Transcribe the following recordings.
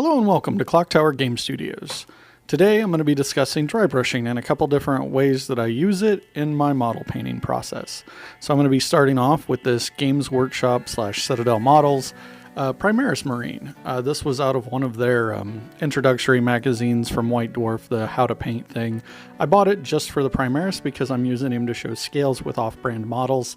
Hello and welcome to ClockTower Game Studios. Today I'm going to be discussing drybrushing and a couple different ways that I use it in my model painting process. So I'm going to be starting off with this Games Workshop / Citadel Models Primaris Marine. This was out of one of their introductory magazines from White Dwarf, the How to Paint thing. I bought it just for the Primaris because I'm using him to show scales with off-brand models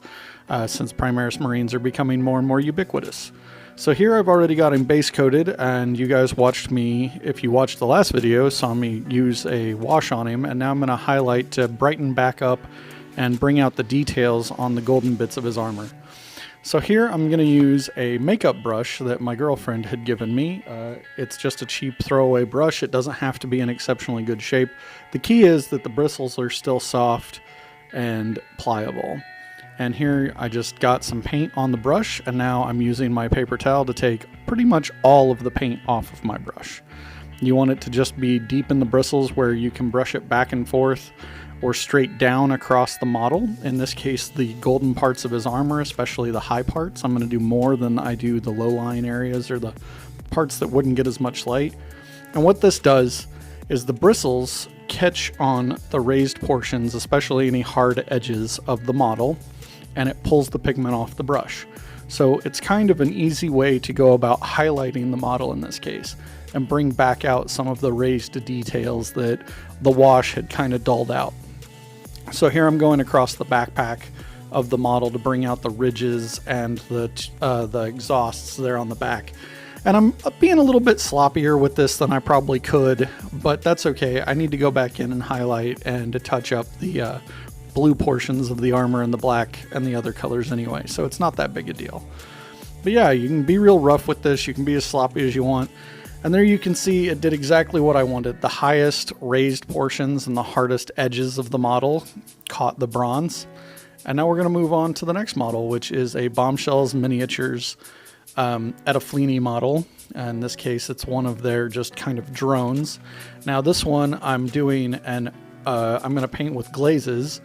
since Primaris Marines are becoming more and more ubiquitous. So here I've already got him base coated, and you guys watched me, if you watched the last video, saw me use a wash on him, and now I'm going to highlight to brighten back up and bring out the details on the golden bits of his armor. So here I'm going to use a makeup brush that my girlfriend had given me. It's just a cheap throwaway brush. It doesn't have to be in exceptionally good shape. The key is that the bristles are still soft and pliable. And here I just got some paint on the brush, and now I'm using my paper towel to take pretty much all of the paint off of my brush. You want it to just be deep in the bristles where you can brush it back and forth or straight down across the model. In this case, the golden parts of his armor, especially the high parts. I'm going to do more than I do the low lying areas or the parts that wouldn't get as much light. And what this does is the bristles catch on the raised portions, especially any hard edges of the model, and it pulls the pigment off the brush. So it's kind of an easy way to go about highlighting the model in this case and bring back out some of the raised details that the wash had kind of dulled out. So here I'm going across the backpack of the model to bring out the ridges and the exhausts there on the back. And I'm being a little bit sloppier with this than I probably could, but that's okay. I need to go back in and highlight and to touch up the blue portions of the armor and the black and the other colors anyway, so it's not that big a deal. But yeah, you can be real rough with this, you can be as sloppy as you want, and there you can see it did exactly what I wanted. The highest raised portions and the hardest edges of the model caught the bronze. And now we're going to move on to the next model, which is a Bombshell's Miniatures Edofleini model. In this case, it's one of their just kind of drones. Now this one I'm doing I'm going to paint with glazes,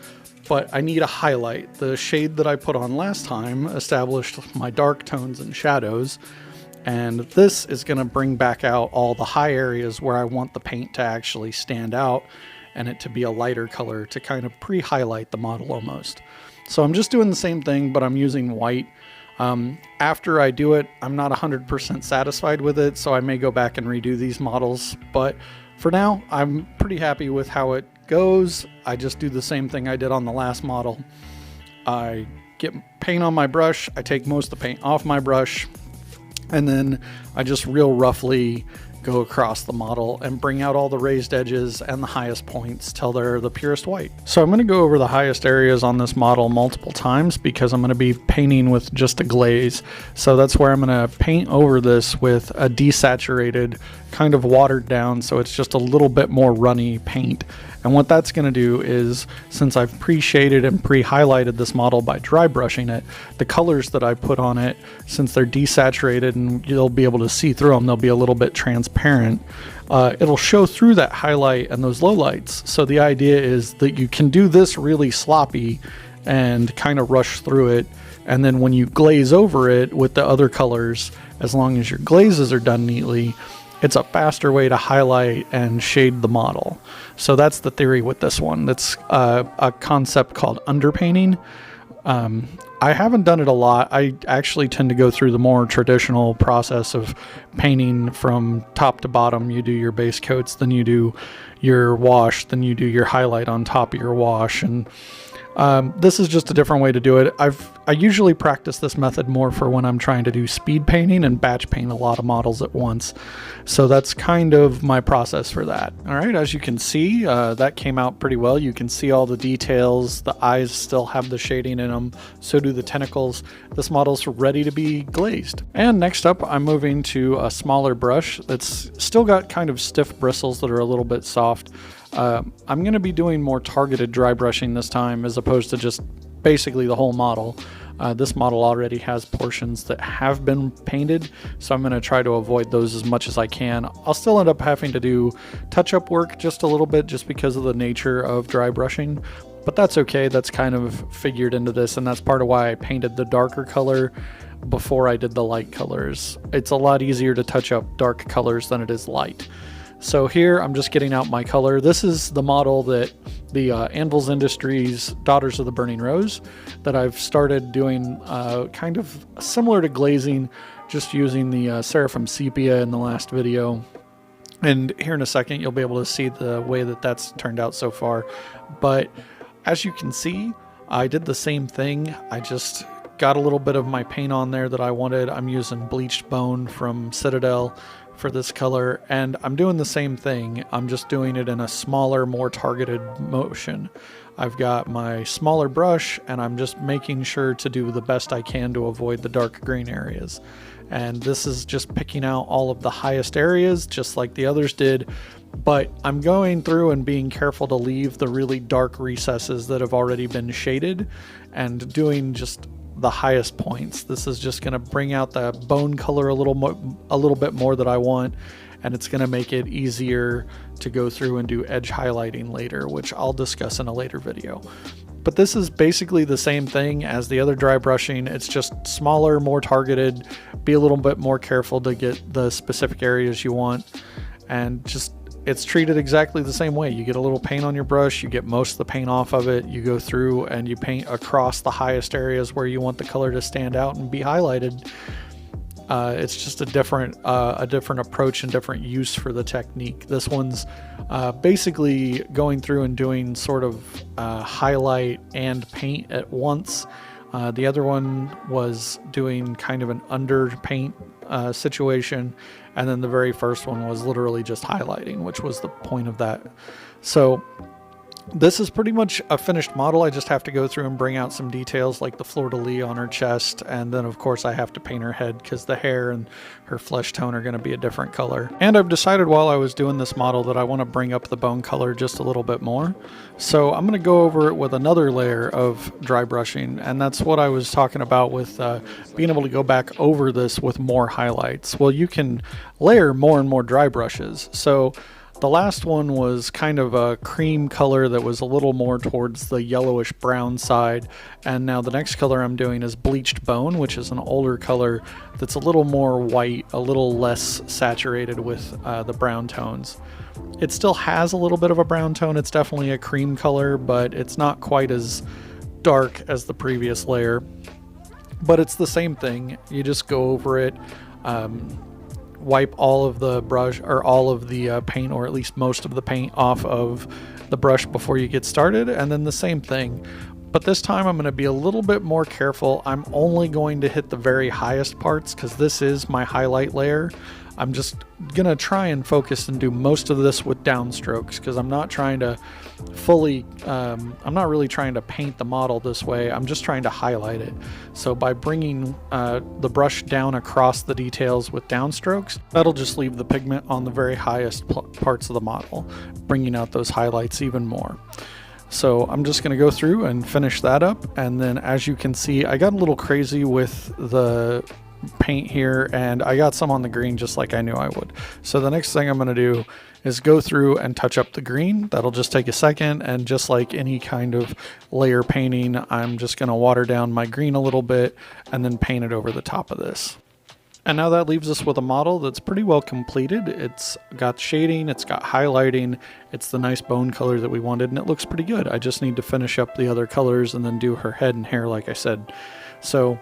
but I need a highlight. The shade that I put on last time established my dark tones and shadows, and this is going to bring back out all the high areas where I want the paint to actually stand out and it to be a lighter color to kind of pre-highlight the model almost. So I'm just doing the same thing, but I'm using white. After I do it, I'm not 100% satisfied with it, so I may go back and redo these models, but for now, I'm pretty happy with how it goes. I just do the same thing I did on the last model. I get paint on my brush, I take most of the paint off my brush, and then I just real roughly go across the model and bring out all the raised edges and the highest points till they're the purest white. So I'm going to go over the highest areas on this model multiple times because I'm going to be painting with just a glaze. So that's where I'm going to paint over this with a desaturated, kind of watered down, so it's just a little bit more runny paint. And what that's going to do is, since I've pre-shaded and pre-highlighted this model by dry brushing it, the colors that I put on it, since they're desaturated and you'll be able to see through them, they'll be a little bit transparent. It'll show through that highlight and those lowlights. So the idea is that you can do this really sloppy and kind of rush through it, and then when you glaze over it with the other colors, as long as your glazes are done neatly, it's a faster way to highlight and shade the model. So that's the theory with this one. That's a concept called underpainting. I haven't done it a lot. I actually tend to go through the more traditional process of painting from top to bottom. You do your base coats, then you do your wash, then you do your highlight on top of your wash, and this is just a different way to do it. I usually practice this method more for when I'm trying to do speed painting and batch paint a lot of models at once. So that's kind of my process for that. All right, as you can see, that came out pretty well. You can see all the details. The eyes still have the shading in them. So do the tentacles. This model's ready to be glazed. And next up, I'm moving to a smaller brush that's still got kind of stiff bristles that are a little bit soft. I'm going to be doing more targeted dry brushing this time as opposed to just basically the whole model. This model already has portions that have been painted, so I'm going to try to avoid those as much as I can. I'll still end up having to do touch-up work just a little bit just because of the nature of dry brushing, but that's okay. That's kind of figured into this, and that's part of why I painted the darker color before I did the light colors. It's a lot easier to touch up dark colors than it is light. So here I'm just getting out my color. This is the model that the Anvil Industries Daughters of the Burning Rose that I've started doing kind of similar to glazing, just using the Seraphim Sepia in the last video. And here in a second you'll be able to see the way that that's turned out so far. But as you can see, I did the same thing. I just got a little bit of my paint on there that I wanted. I'm using bleached bone from Citadel for this color, and I'm doing the same thing. I'm just doing it in a smaller, more targeted motion. I've got my smaller brush, and I'm just making sure to do the best I can to avoid the dark green areas. And this is just picking out all of the highest areas, just like the others did, but I'm going through and being careful to leave the really dark recesses that have already been shaded and doing just the highest points. This is just going to bring out the bone color a little bit more that I want, and it's going to make it easier to go through and do edge highlighting later, which I'll discuss in a later video. But this is basically the same thing as the other dry brushing. It's just smaller, more targeted. Be a little bit more careful to get the specific areas you want, and just it's treated exactly the same way. You get a little paint on your brush, you get most of the paint off of it, you go through and you paint across the highest areas where you want the color to stand out and be highlighted. It's just a different approach and different use for the technique. This one's basically going through and doing sort of highlight and paint at once. The other one was doing kind of an underpaint situation, and then the very first one was literally just highlighting, which was the point of that. So this is pretty much a finished model. I just have to go through and bring out some details like the fleur-de-lis on her chest, and then of course I have to paint her head because the hair and her flesh tone are going to be a different color. And I've decided while I was doing this model that I want to bring up the bone color just a little bit more. So I'm going to go over it with another layer of dry brushing, and that's what I was talking about with being able to go back over this with more highlights. Well, you can layer more and more dry brushes. So the last one was kind of a cream color that was a little more towards the yellowish brown side, and now the next color I'm doing is bleached bone, which is an older color that's a little more white, a little less saturated with the brown tones. It still has a little bit of a brown tone. It's definitely a cream color, but it's not quite as dark as the previous layer. But it's the same thing. You just go over it, wipe all of the brush or all of the paint, or at least most of the paint, off of the brush before you get started, and then the same thing. But this time I'm going to be a little bit more careful. I'm only going to hit the very highest parts because this is my highlight layer. I'm just going to try and focus and do most of this with downstrokes because I'm not trying to fully, I'm not really trying to paint the model this way. I'm just trying to highlight it. So by bringing the brush down across the details with downstrokes, that'll just leave the pigment on the very highest parts of the model, bringing out those highlights even more. So I'm just going to go through and finish that up. And then as you can see, I got a little crazy with the paint here, and I got some on the green just like I knew I would. So the next thing I'm going to do is go through and touch up the green. That'll just take a second, and just like any kind of layer painting, I'm just going to water down my green a little bit and then paint it over the top of this. And now that leaves us with a model that's pretty well completed. It's got shading, it's got highlighting, it's the nice bone color that we wanted, and it looks pretty good. I just need to finish up the other colors and then do her head and hair like I said. So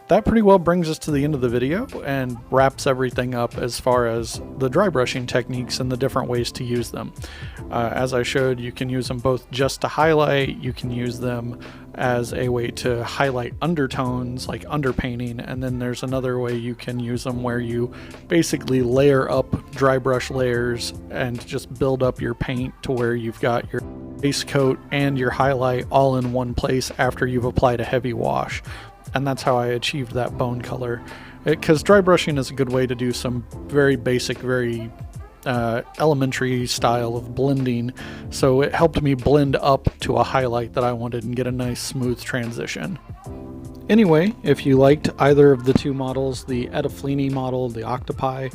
that pretty well brings us to the end of the video and wraps everything up as far as the dry brushing techniques and the different ways to use them. As I showed, you can use them both just to highlight, you can use them as a way to highlight undertones like underpainting, and then there's another way you can use them where you basically layer up dry brush layers and just build up your paint to where you've got your base coat and your highlight all in one place after you've applied a heavy wash. And that's how I achieved that bone color. Because dry brushing is a good way to do some very basic, very elementary style of blending. So it helped me blend up to a highlight that I wanted and get a nice smooth transition. Anyway, if you liked either of the two models, the Edofleini model, the Octopi,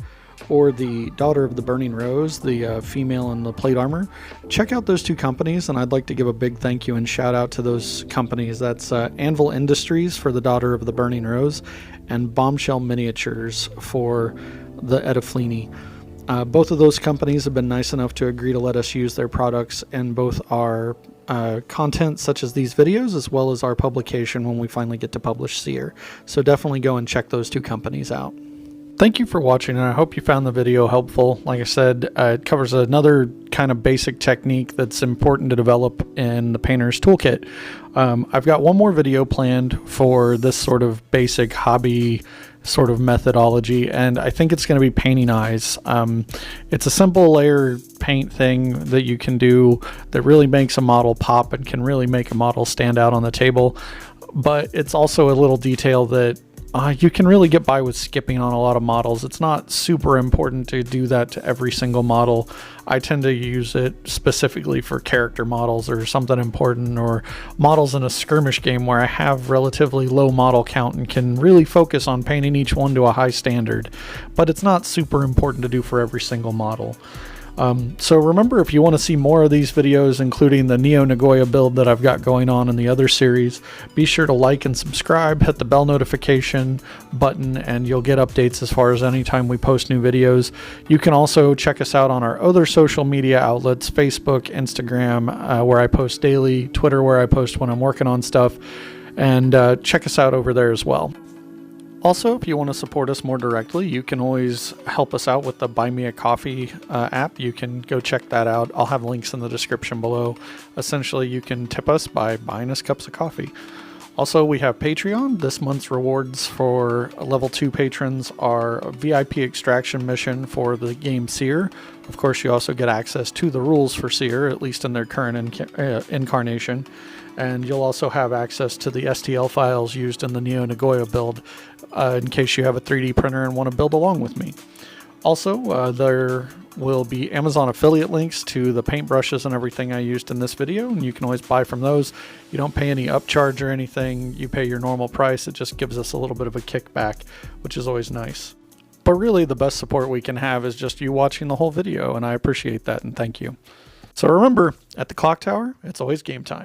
or the Daughter of the Burning Rose, the female in the plate armor, check out those two companies, and I'd like to give a big thank you and shout out to those companies. That's Anvil Industries for the Daughter of the Burning Rose, and Bombshell Miniatures for the Edofleini. Both of those companies have been nice enough to agree to let us use their products in both our content, such as these videos, as well as our publication when we finally get to publish S.E.E.R. So definitely go and check those two companies out. Thank you for watching, and I hope you found the video helpful. Like I said, it covers another kind of basic technique that's important to develop in the Painter's Toolkit. I've got one more video planned for this sort of basic hobby sort of methodology, and I think it's going to be painting eyes. It's a simple layer paint thing that you can do that really makes a model pop and can really make a model stand out on the table, but it's also a little detail that you can really get by with skipping on a lot of models. It's not super important to do that to every single model. I tend to use it specifically for character models or something important, or models in a skirmish game where I have relatively low model count and can really focus on painting each one to a high standard. But it's not super important to do for every single model. So remember, if you want to see more of these videos, including the Neo Nagoya build that I've got going on in the other series, be sure to like and subscribe, hit the bell notification button, and you'll get updates as far as anytime we post new videos. You can also check us out on our other social media outlets, Facebook, Instagram, where I post daily, Twitter, where I post when I'm working on stuff, and check us out over there as well. Also, if you want to support us more directly, you can always help us out with the Buy Me a Coffee app. You can go check that out. I'll have links in the description below. Essentially, you can tip us by buying us cups of coffee. Also, we have Patreon. This month's rewards for level 2 patrons are a VIP extraction mission for the game S.E.E.R. Of course, you also get access to the rules for S.E.E.R., at least in their current incarnation. And you'll also have access to the STL files used in the Neo Nagoya build in case you have a 3D printer and want to build along with me. Also, there will be Amazon affiliate links to the paintbrushes and everything I used in this video, and you can always buy from those. You don't pay any upcharge or anything. You pay your normal price. It just gives us a little bit of a kickback, which is always nice. But really, the best support we can have is just you watching the whole video, and I appreciate that, and thank you. So remember, at the Clock Tower, it's always game time.